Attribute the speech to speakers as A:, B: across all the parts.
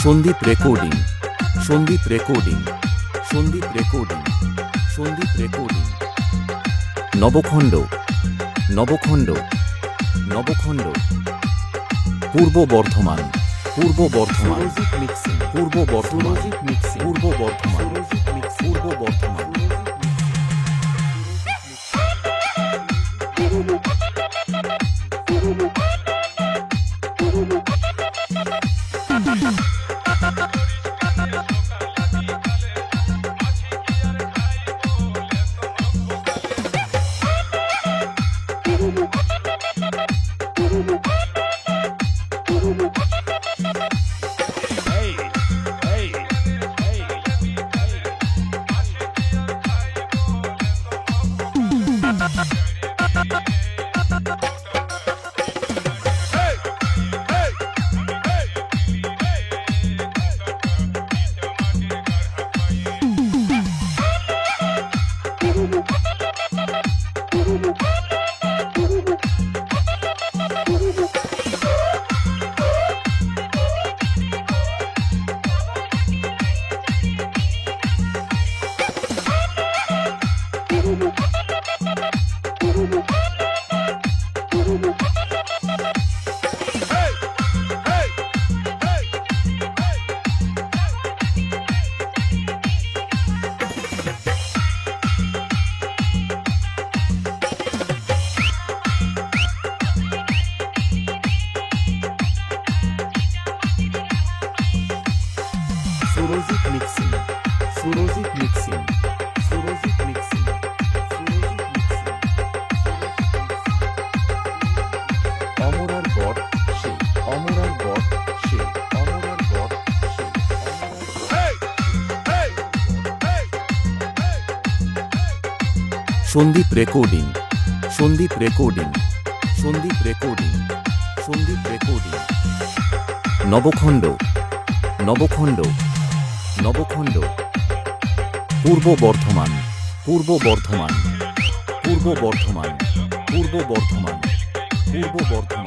A: Sandeep recording, Sandip recording, Sandip recording, Sandip recording. Nabakhanda, Nabakhanda, Nabakhanda. Purba Bardhaman, Purba Bardhaman, Purba Bardhaman, Purba Bardhaman, Purba Bardhaman. Surajit mixing, Surajit mixing, Surajit mixing, Surajit mixing. অমরার গড় সে, অমরার গড় সে, অমরার গড় সে। Sandip recording, Sandip recording, Sandip recording, Sandip recording. Nabakhanda, Nabakhanda, Nabakhanda. Purba Bardhaman, Purba Bardhaman, Purba Bardhaman, Purba Bardhaman, Purba Bardhaman.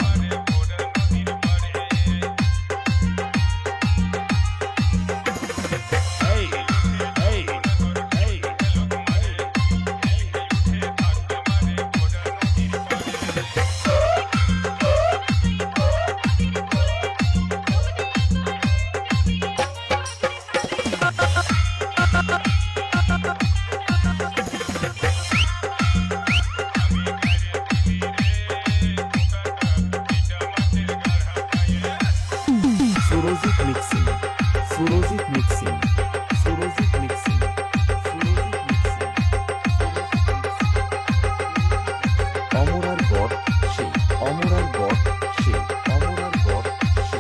A: Surajit mixing, Surajit mixing, Surajit mixing, Surajit mixing. অমরার গড় সে, অমরার গড় সে, অমরার গড় সে।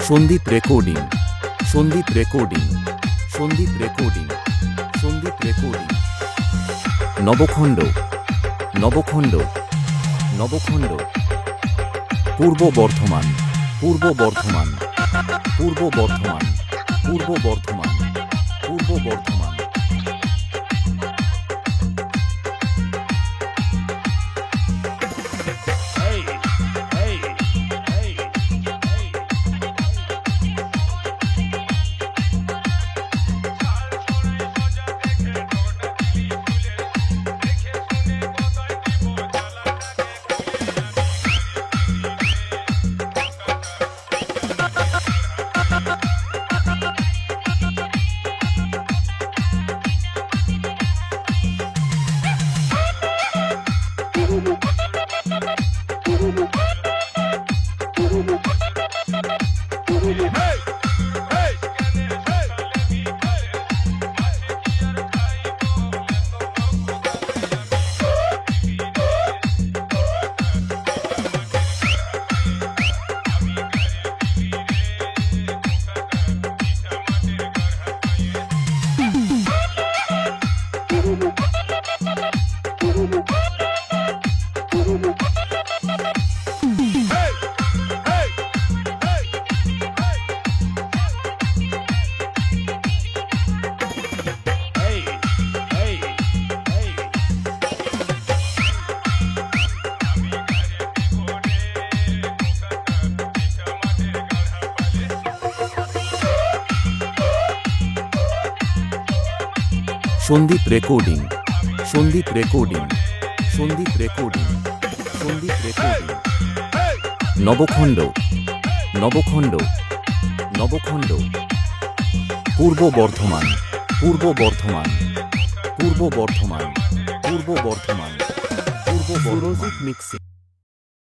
A: Sandip recording, Sandip recording, Sandip recording, Sandip recording. Nabakhanda, Nabakhanda, Nabakhanda. Purba Bardhaman, Purba Bardhaman, Purba Bardhaman, Purba Bardhaman, Purba Bardhaman. Sandip recording Sandip recording Sandip recording Sandip recording Nabakhanda Nabakhanda Nabakhanda Purba Bardhaman Purba Bardhaman Purba Bardhaman Purba Bardhaman Purba Bardhaman mixing